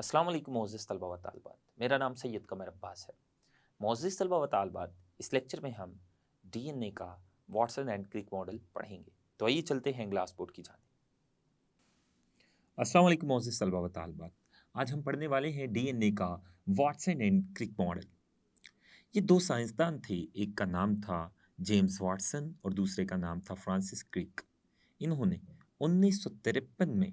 अस्सलाम वालेकुम मोअज़्ज़िज़ तलबा व तालिबात। मेरा नाम सैयद कमर अब्बास है। मोअज़्ज़िज़ तलबा व तालिबात, इस लेक्चर में हम डीएनए का वाटसन एंड क्रिक मॉडल पढ़ेंगे। तो आइए चलते हैं ग्लास बोर्ड की जानिब। अस्सलाम वालेकुम मोअज़्ज़िज़ तलबा व तालिबात। आज हम पढ़ने वाले हैं डीएनए का वाटसन एंड क्रिक मॉडल। ये दो साइंसदान थे, एक का नाम था जेम्स वाटसन और दूसरे का नाम था फ्रांसिस क्रिक। इन्होंने 1953 में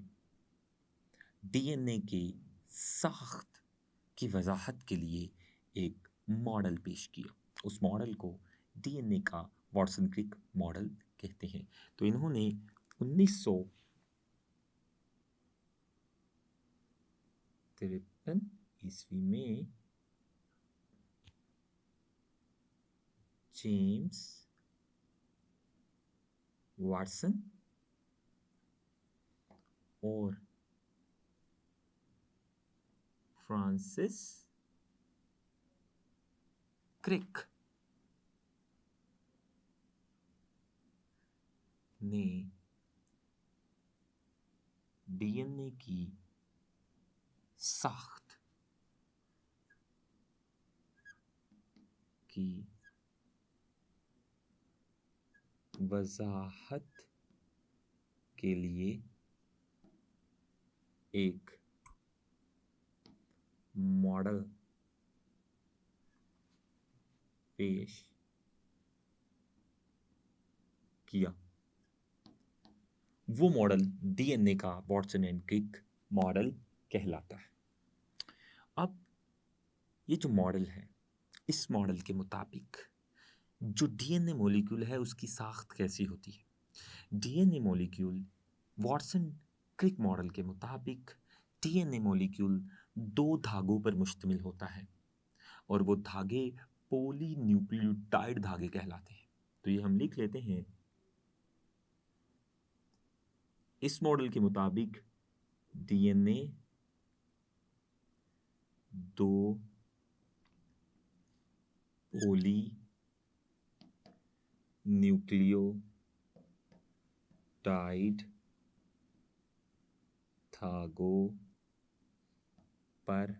डीएनए की साख्त की वजाहत के लिए एक मॉडल पेश किया। उस मॉडल को डीएनए का वाटसन क्रिक मॉडल कहते हैं। तो इन्होंने 1953 ईस्वी में जेम्स वाटसन और फ्रांसिस क्रिक ने डीएनए की साख्त की वजाहत के लिए एक मॉडल पेश किया। वो मॉडल डीएनए का वाटसन एंड क्रिक मॉडल कहलाता है। अब ये जो मॉडल है, इस मॉडल के मुताबिक जो डीएनए मॉलिक्यूल है उसकी साख्त कैसी होती है। DNA molecule Watson Crick model के मुताबिक डीएनए मॉलिक्यूल दो धागों पर मुश्तमिल होता है और वो धागे पॉलीन्यूक्लियोटाइड धागे कहलाते हैं। तो ये हम लिख लेते हैं। इस मॉडल के मुताबिक डीएनए दो पोली न्यूक्लियोटाइड धागों पर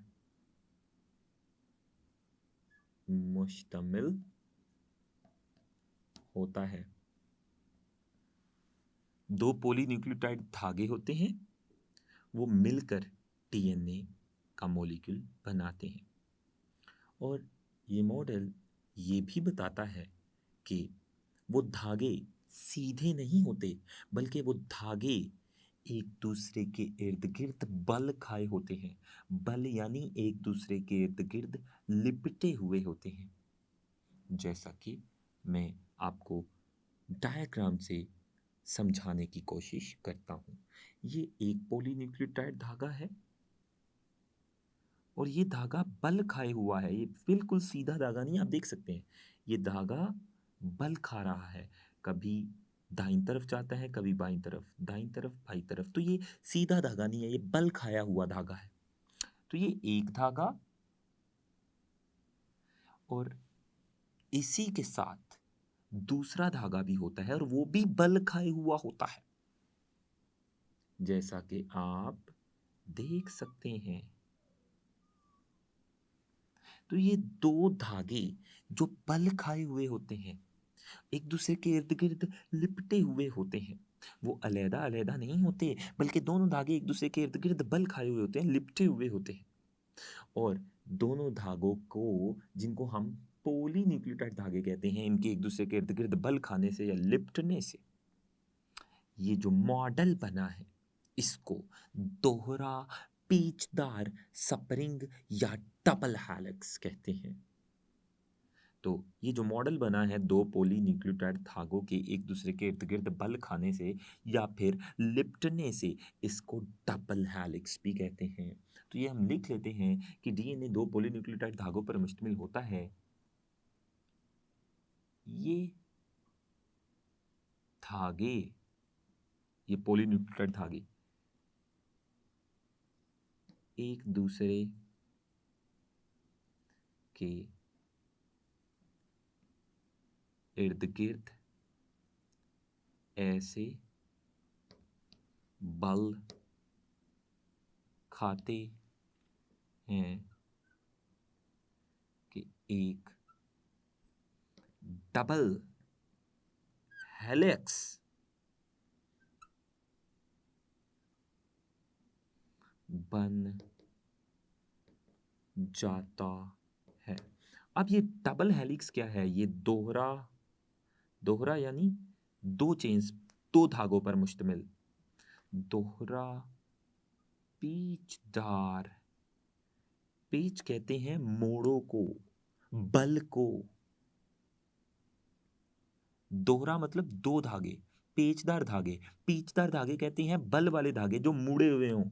मुश्तमिल होता है। दो पॉलीन्यूक्लियोटाइड धागे होते हैं, वो मिलकर डीएनए का मॉलिक्यूल बनाते हैं। और ये मॉडल ये भी बताता है कि वो धागे सीधे नहीं होते, बल्कि वो धागे एक दूसरे के इर्द गिर्द बल खाए होते हैं। बल यानी एक दूसरे के इर्द गिर्द लिपटे हुए होते हैं। जैसा कि मैं आपको डायग्राम से समझाने की कोशिश करता हूँ। ये एक पॉलीन्यूक्लियोटाइड धागा है और ये धागा बल खाए हुआ है। ये बिल्कुल सीधा धागा नहीं, आप देख सकते हैं ये धागा बल खा रहा है। कभी दाईं तरफ जाता है, कभी बाईं तरफ, दाईं तरफ, बाईं तरफ। तो ये सीधा धागा नहीं है, ये बल खाया हुआ धागा है। तो ये एक धागा, और इसी के साथ दूसरा धागा भी होता है और वो भी बल खाए हुआ होता है, जैसा कि आप देख सकते हैं। तो ये दो धागे जो बल खाए हुए होते हैं, एक दूसरे के इर्द गिर्द लिपटे हुए होते हैं। वो अलैदा अलैदा नहीं होते, बल्कि दोनों धागे एक दूसरे के इर्द गिर्द बल खाए हुए होते हैं, लिपटे हुए होते हैं। और दोनों धागों को, जिनको हम पॉलीन्यूक्लियोटाइड धागे कहते हैं, इनके एक दूसरे के इर्द गिर्द बल खाने से या लिपटने से ये जो मॉडल बना है, इसको दोहरा पेचदार स्प्रिंग या डबल हेलिक्स कहते हैं। तो ये जो मॉडल बना है दो पॉलीन्यूक्लियोटाइड धागों के एक दूसरे के इर्द गिर्द बल खाने से या फिर लिपटने से, इसको डबल हेलिक्स भी कहते हैं। तो ये हम लिख लेते हैं कि डीएनए दो पॉलीन्यूक्लियोटाइड धागों पर मुश्तमिल होता है। ये धागे, ये पॉलीन्यूक्लियोटाइड धागे एक दूसरे के इर्द गिर्द ऐसे बल खाते हैं कि एक डबल हेलिक्स बन जाता है। अब ये डबल हेलिक्स क्या है? ये दोहरा दोहरा यानी दो चेन्स, दो धागों पर मुश्तमिल दोहरा पेचदार। पेच कहते हैं मोड़ों को, बल को। दोहरा मतलब दो धागे, पेचदार धागे। पेचदार धागे कहते हैं बल वाले धागे जो मुड़े हुए हों,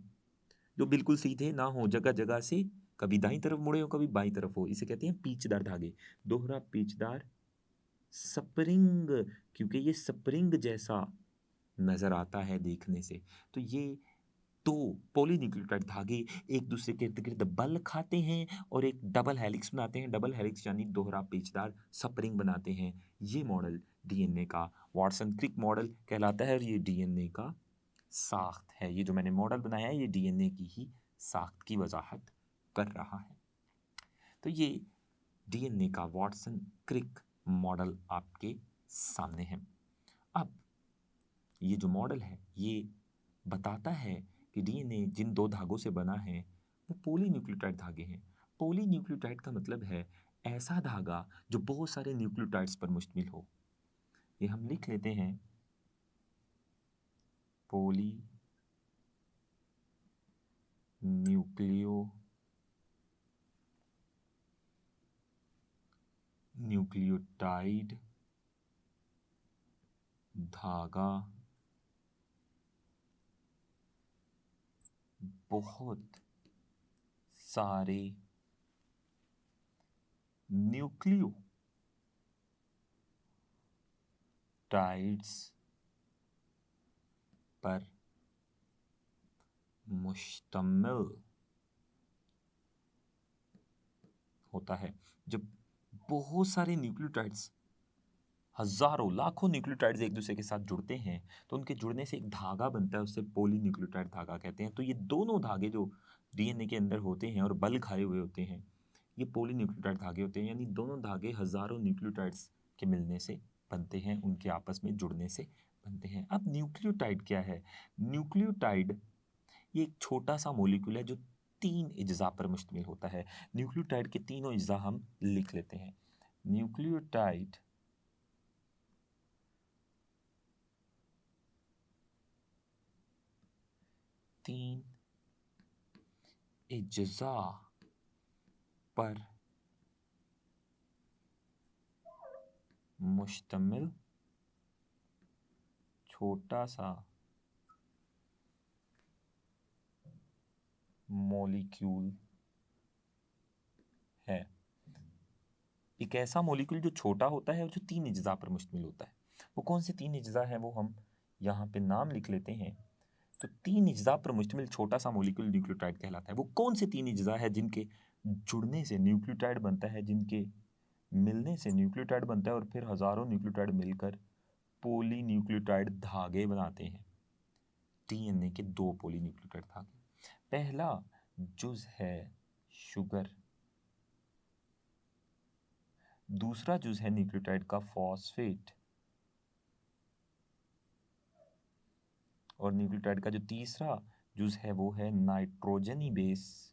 जो बिल्कुल सीधे ना हो, जगह जगह से कभी दाईं तरफ मुड़े हो कभी बाईं तरफ हो, इसे कहते हैं पेचदार धागे। दोहरा पेचदार स्प्रिंग, क्योंकि ये स्प्रिंग जैसा नजर आता है देखने से। तो ये दो पॉलीन्यूक्लियोटाइड धागे एक दूसरे के इर्द गिर्द बल खाते हैं और एक डबल हेलिक्स बनाते हैं। डबल हेलिक्स यानी दोहरा पेचदार स्प्रिंग बनाते हैं। ये मॉडल डीएनए का वाटसन क्रिक मॉडल कहलाता है और ये डीएनए का साख्त है। ये जो मैंने मॉडल बनाया है ये डीएनए की ही साख्त की वजाहत कर रहा है। तो ये डीएनए का वाटसन क्रिक मॉडल आपके सामने है। अब ये जो मॉडल है ये बताता है कि डीएनए जिन दो धागों से बना है वो पॉलीन्यूक्लियोटाइड धागे हैं। पॉलीन्यूक्लियोटाइड का मतलब है ऐसा धागा जो बहुत सारे न्यूक्लियोटाइड्स पर मुश्तमिल हो। ये हम लिख लेते हैं, पॉली न्यूक्लियोटाइड धागा बहुत सारे न्यूक्लियोटाइड्स पर मुश्तमिल होता है। जब बहुत सारे न्यूक्लियोटाइड्स, हजारों लाखों न्यूक्लियोटाइड्स एक दूसरे के साथ जुड़ते हैं तो उनके जुड़ने से एक धागा बनता है, उससे पॉलीन्यूक्लियोटाइड धागा कहते हैं। तो ये दोनों धागे जो डीएनए के अंदर होते हैं और बल खाए हुए होते हैं ये पॉलीन्यूक्लियोटाइड धागे होते हैं। यानी दोनों धागे हजारों न्यूक्लियोटाइड्स के मिलने से बनते हैं, उनके आपस में जुड़ने से बनते हैं। अब न्यूक्लियोटाइड क्या है? न्यूक्लियोटाइड ये एक छोटा सा मॉलिक्यूल है जो तीन अज्जा पर मुश्तमिल होता है। न्यूक्लियोटाइड के तीनों अज्जा हम लिख लेते हैं। न्यूक्लियोटाइड तीन अज्जा पर मुश्तमिल छोटा सा मॉलिक्यूल है। एक ऐसा मॉलिक्यूल जो छोटा होता है और जो तीन अज्जा पर मुश्तमिल होता है। वो कौन से तीन अज्जा हैं वो हम यहाँ पे नाम लिख लेते हैं। तो तीन अज्जा पर मुश्तमिल छोटा सा मॉलिक्यूल न्यूक्लियोटाइड कहलाता है। वो कौन से तीन अज्जा है जिनके जुड़ने से न्यूक्लियोटाइड बनता है, जिनके मिलने से न्यूक्लियोटाइड बनता है और फिर हजारों न्यूक्लियोटाइड मिलकर पॉलीन्यूक्लियोटाइड धागे बनाते हैं। डीएनए के दो पॉलीन्यूक्लियोटाइड धागे। पहला जुज है शुगर, दूसरा जुज है न्यूक्लियोटाइड का फॉस्फेट और न्यूक्लियोटाइड का जो तीसरा जुज है वो है नाइट्रोजनी बेस।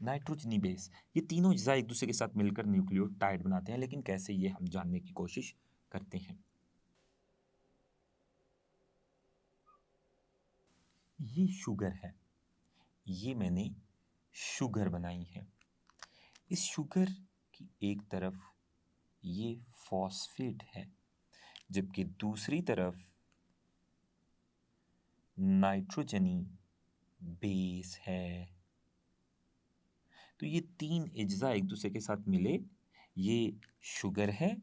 नाइट्रोजनी बेस, ये तीनों अज्जा एक दूसरे के साथ मिलकर न्यूक्लियोटाइड बनाते हैं। लेकिन कैसे, ये हम जानने की कोशिश करते हैं। ये शुगर है, ये मैंने शुगर बनाई है। इस शुगर की एक तरफ ये फॉस्फेट है जबकि दूसरी तरफ नाइट्रोजनी बेस है। तो ये तीन अज्जा एक दूसरे के साथ मिले ये शुगर है।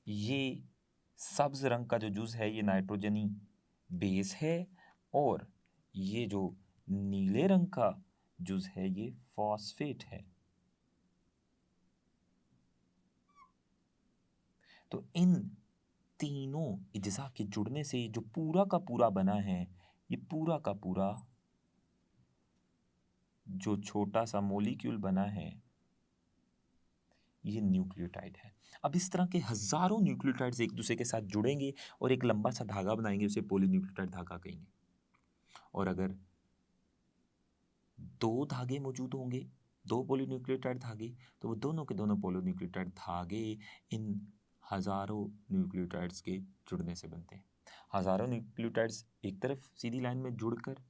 ये सब्ज रंग का जो जुज है ये नाइट्रोजनी बेस है और ये जो नीले रंग का जुज है ये फॉस्फेट है। तो इन तीनों अज्जा के जुड़ने से जो पूरा का पूरा बना है, ये पूरा का पूरा जो छोटा सा मॉलिक्यूल बना है, ये न्यूक्लियोटाइड है। अब इस तरह के हजारों न्यूक्लियोटाइड्स एक दूसरे के साथ जुड़ेंगे और एक लंबा सा धागा बनाएंगे, उसे पॉलीन्यूक्लियोटाइड धागा कहेंगे। और अगर दो धागे मौजूद होंगे, दो पॉलीन्यूक्लियोटाइड धागे, तो वो दोनों के दोनों पॉलीन्यूक्लियोटाइड धागे इन हजारों न्यूक्लियोटाइड्स के जुड़ने से बनते हैं। हजारों न्यूक्लियोटाइड्स एक तरफ सीधी लाइन में जुड़कर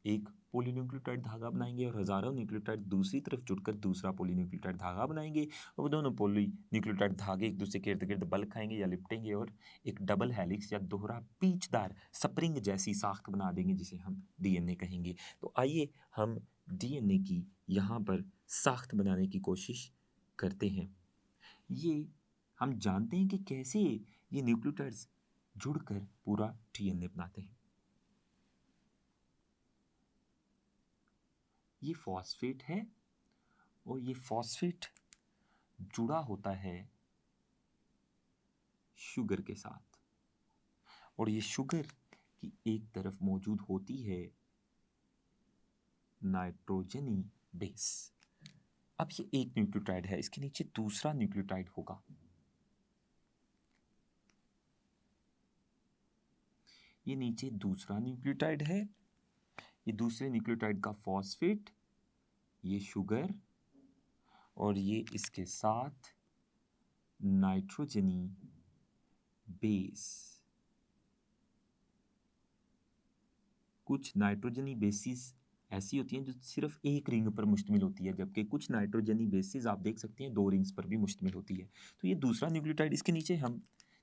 एक पॉलीन्यूक्लियोटाइड धागा बनाएंगे और हजारों न्यूक्लियोटाइड दूसरी तरफ जुड़कर दूसरा पॉलीन्यूक्लियोटाइड धागा बनाएंगे, और वो दोनों पॉलीन्यूक्लियोटाइड धागे एक दूसरे के इर्द गिर्द बल खाएंगे या लिपटेंगे और एक डबल हेलिक्स या दोहरा पेचदार स्प्रिंग जैसी साख्त बना देंगे, जिसे हम डीएनए कहेंगे। तो आइए हम डीएनए की यहाँ पर साख्त बनाने की कोशिश करते हैं। ये हम जानते हैं कि कैसे ये न्यूक्लियोटाइड्स जुड़कर पूरा डीएनए बनाते हैं। ये फॉस्फेट है और ये फॉस्फेट जुड़ा होता है शुगर के साथ, और ये शुगर की एक तरफ मौजूद होती है नाइट्रोजनी बेस। अब ये एक न्यूक्लियोटाइड है, इसके नीचे दूसरा न्यूक्लियोटाइड होगा। ये नीचे दूसरा न्यूक्लियोटाइड है, ये दूसरे न्यूक्लियोटाइड का फॉस्फेट, ये शुगर, और ये इसके साथ नाइट्रोजनी बेस। कुछ नाइट्रोजनी बेसिस ऐसी होती हैं जो सिर्फ एक रिंग पर मुश्तमिल होती है, जबकि कुछ नाइट्रोजनी बेसिस आप देख सकते हैं दो रिंग्स पर भी मुश्तमिल होती है। तो ये दूसरा न्यूक्लियोटाइड, इसके नीचे हम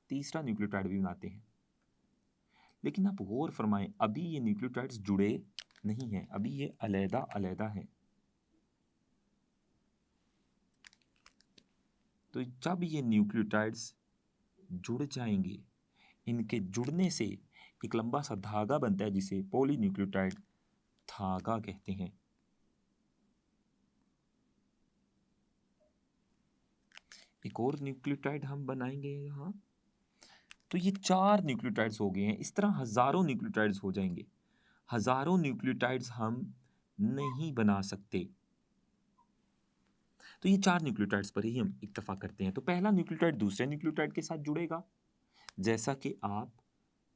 तीसरा न्यूक्लियोटाइड भी बनाते हैं। लेकिन आप गौर फरमाएं, अभी ये न्यूक्लियोटाइड्स जुड़े नहीं हैं, अभी ये अलहदा अलहदा हैं। तो जब ये न्यूक्लियोटाइड्स जुड़ जाएंगे, इनके जुड़ने से एक लंबा सा धागा बनता है जिसे पॉलीन्यूक्लियोटाइड धागा कहते हैं। एक और न्यूक्लियोटाइड हम बनाएंगे यहाँ। तो ये 4 न्यूक्लियोटाइड्स हो गए हैं। इस तरह हजारों न्यूक्लियोटाइड्स हो जाएंगे। हजारों न्यूक्लियोटाइड्स हम नहीं बना सकते। तो ये 4 न्यूक्लियोटाइड्स पर ही हम इत्तेफाक करते हैं। तो पहला न्यूक्लियोटाइड दूसरे न्यूक्लियोटाइड के साथ जुड़ेगा, जैसा कि आप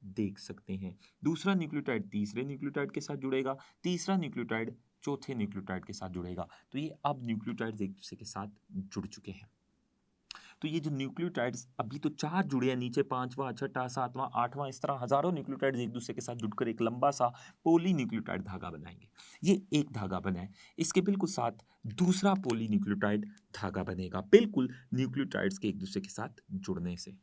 देख सकते हैं। दूसरा न्यूक्लियोटाइड तीसरे न्यूक्लियोटाइड के साथ जुड़ेगा, तीसरा न्यूक्लियोटाइड चौथे न्यूक्लियोटाइड के साथ जुड़ेगा। तो ये अब न्यूक्लियोटाइड्स एक दूसरे के साथ जुड़ चुके हैं। तो ये जो न्यूक्लियोटाइड्स अभी तो 4 जुड़े हैं, नीचे 5वां, 6वां, 7वां, 8वां, इस तरह हजारों न्यूक्लियोटाइड्स एक दूसरे के साथ जुड़कर एक लंबा सा पॉलीन्यूक्लियोटाइड धागा बनाएंगे। ये एक धागा बना है, इसके बिल्कुल साथ दूसरा पॉलीन्यूक्लियोटाइड धागा बनेगा, बिल्कुल न्यूक्लियोटाइड्स के एक दूसरे के साथ जुड़ने से।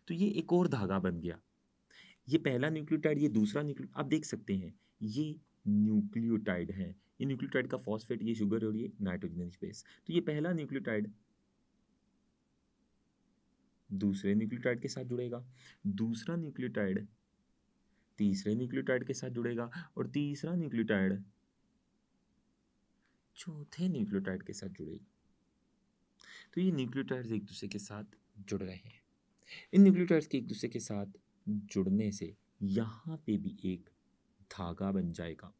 तो ये एक और धागा बन गया। ये पहला न्यूक्लियोटाइड, ये दूसरा न्यूक्लियो, आप देख सकते हैं ये न्यूक्लियोटाइड है। ये न्यूक्लियोटाइड का फॉस्फेट, ये शुगर और ये नाइट्रोजन बेस। तो ये पहला न्यूक्लियोटाइड दूसरे न्यूक्लियोटाइड के साथ जुड़ेगा, दूसरा न्यूक्लियोटाइड तीसरे न्यूक्लियोटाइड के साथ जुड़ेगा, और तीसरा न्यूक्लियोटाइड चौथे न्यूक्लियोटाइड के साथ जुड़ेगा। तो ये न्यूक्लियोटाइड्स एक दूसरे के साथ जुड़ रहे हैं। इन न्यूक्लियोटाइड्स के एक दूसरे के साथ जुड़ने से यहाँ पे भी एक धागा बन जाएगा।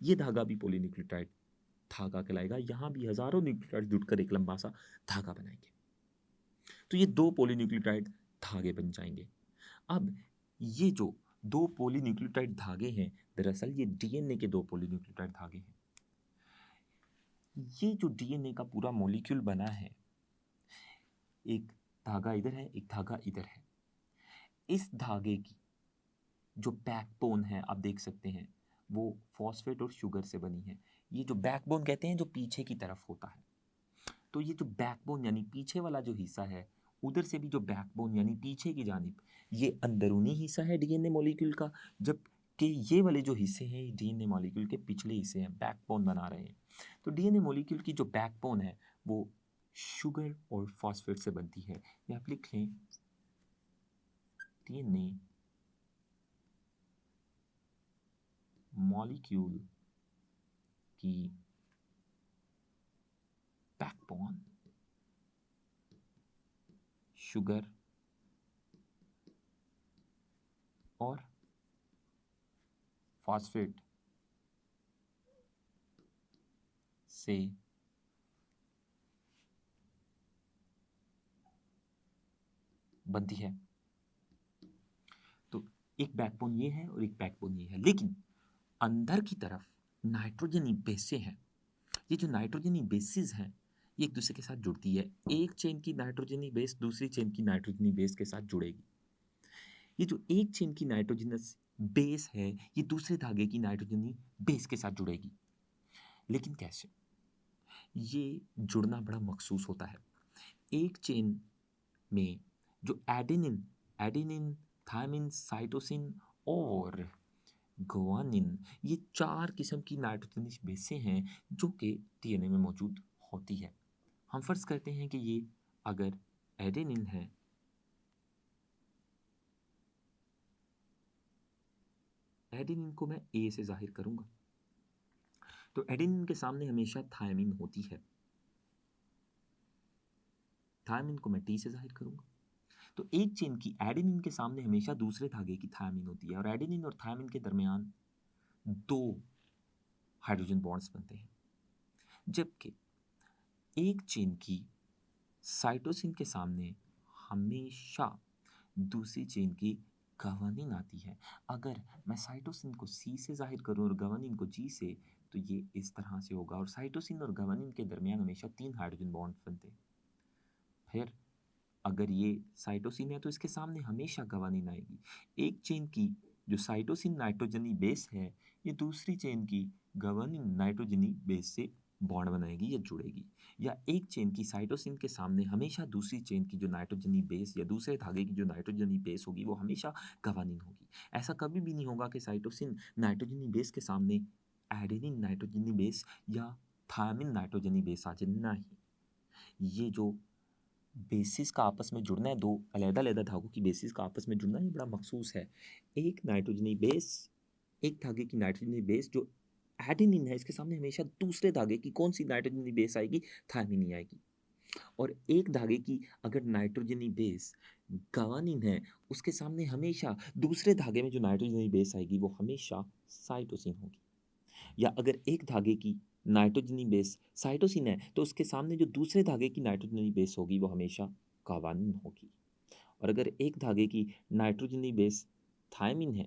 ये धागा भी पॉलीन्यूक्लियोटाइड धागा कहलाएगा। यहाँ भी हजारों न्यूक्लियोटाइड जुड़कर एक लंबा सा धागा बनाएंगे। तो ये दो पॉलीन्यूक्लियोटाइड धागे बन जाएंगे। अब ये जो दो पॉलीन्यूक्लियोटाइड धागे हैं, दरअसल ये डीएनए के दो पॉलीन्यूक्लियोटाइड धागे हैं। ये जो डीएनए का पूरा मॉलिक्यूल बना है, एक धागा इधर है, एक धागा इधर है। इस धागे की जो बैकबोन है, आप देख सकते हैं, वो फॉस्फेट और शुगर से बनी है। ये जो बैकबोन कहते हैं, जो पीछे की तरफ होता है। तो ये जो बैकबोन यानी पीछे वाला जो हिस्सा है, उधर से भी जो बैकबोन यानी पीछे की जानिब, ये अंदरूनी हिस्सा है डीएनए मॉलिक्यूल का। जब कि ये वाले जो हिस्से हैं ये डीएनए मॉलिक्यूल के पिछले हिस्से हैं, बैकबोन बना रहे हैं। तो डीएनए मॉलिक्यूल की जो बैकबोन है वो शुगर और फॉस्फेट से बनती है। या आप लिख लें डीएनए मॉलिक्यूल की बैकबोन शुगर और फॉस्फेट से बनती है। तो एक बैकबोन ये है और एक बैकबोन ये है, लेकिन अंदर की तरफ नाइट्रोजनी बेसें हैं। ये जो नाइट्रोजनी बेसिस हैं ये एक दूसरे के साथ जुड़ती है। एक चेन की नाइट्रोजनी बेस दूसरी चेन की नाइट्रोजनी बेस के साथ जुड़ेगी। ये जो एक चेन की नाइट्रोजनस बेस है ये दूसरे धागे की नाइट्रोजनी बेस के साथ जुड़ेगी। लेकिन कैसे? ये जुड़ना बड़ा मखसूस होता है। एक चेन में जो एडेनिन एडेनिन थायमिन साइटोसिन और गुआनिन ये 4 किस्म की नाइट्रोजनस बेसें हैं जो कि डीएनए में मौजूद होती है। हम फर्ज करते हैं कि ये अगर एडेनिन है, एडेनिन को मैं ए से जाहिर करूंगा, तो एडेनिन के सामने हमेशा थायमिन होती है। थायमिन को मैं टी से जाहिर करूंगा। तो एक चेन की एडेनिन के सामने हमेशा दूसरे धागे की थायमिन होती है और एडेनिन और थायमिन के दरमियान 2 हाइड्रोजन बॉन्ड्स बनते हैं। जबकि एक चेन की साइटोसिन के सामने हमेशा दूसरी चेन की गवानीन आती है। अगर मैं साइटोसिन को सी से जाहिर करूं और गवानीन को जी से, तो ये इस तरह से होगा और साइटोसिन और गवानीन के दरमियान हमेशा 3 हाइड्रोजन बॉन्ड बनते हैं। फिर अगर ये साइटोसिन है तो इसके सामने हमेशा गवानीन आएगी। एक चेन की जो साइटोसिन नाइट्रोजनी बेस है ये दूसरी चेन की गवानीन नाइट्रोजनी बेस से बॉन्ड बनाएगी या जुड़ेगी। या एक चेन की साइटोसिन के सामने हमेशा दूसरी चेन की जो नाइट्रोजनी बेस या दूसरे धागे की जो नाइट्रोजनी बेस होगी वो हमेशा गवानीन होगी। ऐसा कभी भी नहीं होगा कि साइटोसिन नाइट्रोजनी बेस के सामने एडेनिन नाइट्रोजनी बेस या थायमिन नाइट्रोजनी बेस आ जाए। नहीं, ये जो बेसिस का आपस में जुड़ना है, 2 अलग-अलग धागों की बेसिस का आपस में जुड़ना ये बड़ा मखसूस है। एक नाइट्रोजनी बेस, एक धागे की नाइट्रोजनी बेस जो एडेनिन है इसके सामने हमेशा दूसरे धागे की कौन-सी नाइट्रोजनी बेस आएगी? थायमिन ही आएगी। और एक धागे की अगर नाइट्रोजनी बेस गवानीन है उसके सामने हमेशा दूसरे धागे में जो नाइट्रोजनी बेस आएगी वो हमेशा साइटोसिन होगी। या अगर एक धागे की नाइट्रोजनी बेस साइटोसिन है तो उसके सामने जो दूसरे धागे की नाइट्रोजनी बेस होगी वो हमेशा गावानिन होगी। और अगर एक धागे की नाइट्रोजनी बेस थायमिन है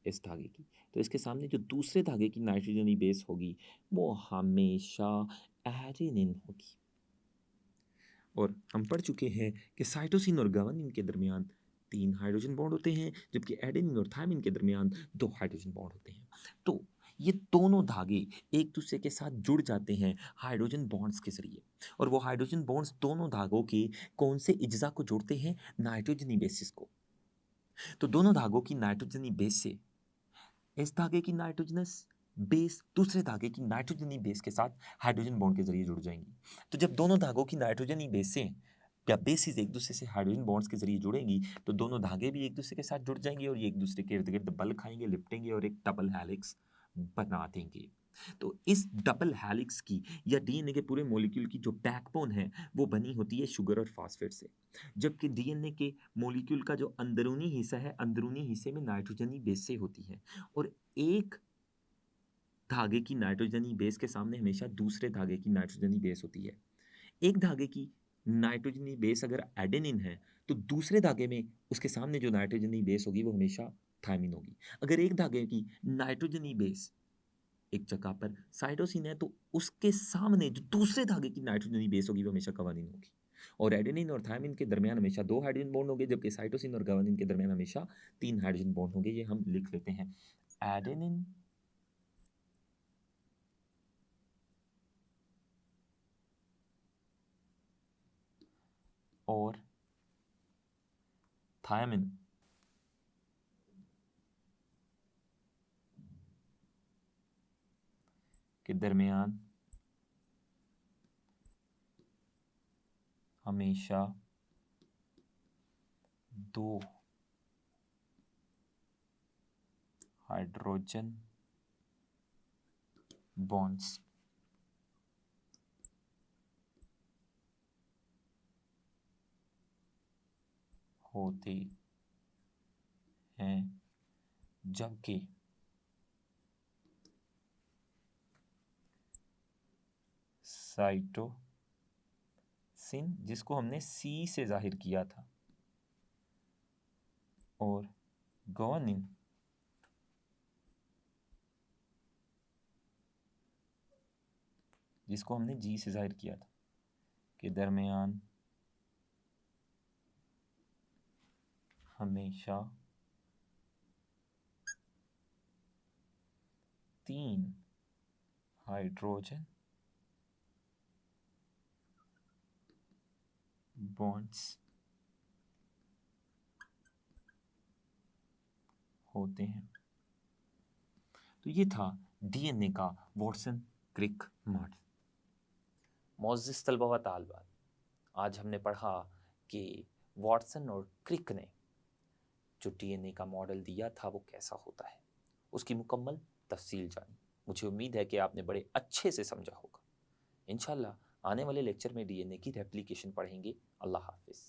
इस धागे की, तो इसके सामने जो दूसरे धागे की नाइट्रोजनी बेस होगी वो हमेशा एडेनिन होगी। और हम पढ़ चुके हैं कि साइटोसिन और गावानिन के दरमियान 3 हाइड्रोजन बॉन्ड होते हैं जबकि एडेनिन और थायमिन के दरमियान 2 हाइड्रोजन बॉन्ड होते हैं। तो ये दोनों धागे एक दूसरे के साथ जुड़ जाते हैं हाइड्रोजन बॉन्ड्स के जरिए। और वो हाइड्रोजन बॉन्ड्स दोनों धागों के कौन से इज्जा को जोड़ते हैं? नाइट्रोजनी बेसिस को। तो दोनों धागों की नाइट्रोजनी बेस से इस धागे की नाइट्रोजनस बेस दूसरे धागे की नाइट्रोजनी बेस के साथ हाइड्रोजन बॉन्ड के जरिए जुड़ जाएंगी। तो जब दोनों धागों की नाइट्रोजनी बेसें या बेसिस एक दूसरे से हाइड्रोजन बॉन्ड्स के जरिए जुड़ेंगी तो दोनों धागे भी एक दूसरे के साथ जुड़ जाएंगे और ये एक दूसरे के इर्द गिर्द बल खाएंगे, लिपटेंगे और एक डबल हेलिक्स बना देंगे। तो इस डबल हेलिक्स की या डीएनए के पूरे मॉलिक्यूल की जो बैकबोन है वो बनी होती है शुगर और फॉस्फेट से। जबकि डीएनए के मॉलिक्यूल का जो अंदरूनी हिस्सा है अंदरूनी हिस्से में नाइट्रोजनी बेसें होती हैं। और एक धागे की नाइट्रोजनी बेस के सामने हमेशा दूसरे धागे की नाइट्रोजनी बेस होती है। एक धागे की नाइट्रोजनी बेस अगर एडेनिन है तो दूसरे धागे में उसके सामने जो नाइट्रोजनी बेस होगी वो हमेशा थायमिन होगी। अगर एक धागे की नाइट्रोजनी बेस एक जगह पर साइटोसिन है तो उसके सामने जो दूसरे धागे की नाइट्रोजनी बेस होगी वो हमेशा गवानीन होगी। और एडेनिन और थायमिन के दरमियान हमेशा 2 हाइड्रोजन बॉन्ड होंगे जबकि साइटोसिन और गवानीन के दरमियान हमेशा 3 हाइड्रोजन बॉन्ड होंगे। ये हम लिख लेते हैं एडेनिन और थायमिन के दरमियान हमेशा दो हाइड्रोजन बॉन्ड्स होते हैं, जबकि साइटोसिन, जिसको हमने सी से जाहिर किया था, और ग्वानिन, जिसको हमने जी से जाहिर किया था, के दरमियान हमेशा 3 हाइड्रोजन बॉन्ड्स होते हैं। तो ये था डीएनए का वॉटसन क्रिक मॉडल। मोअज़्ज़िज़ तलबा व तालिबात, आज हमने पढ़ा कि वॉटसन और क्रिक ने जो डीएनए का मॉडल दिया था वो कैसा होता है, उसकी मुकम्मल तफसील जानी। मुझे उम्मीद है कि आपने बड़े अच्छे से समझा होगा। इंशाल्लाह आने वाले लेक्चर में डीएनए की रेप्लिकेशन पढ़ेंगे। अल्लाह हाफिज़।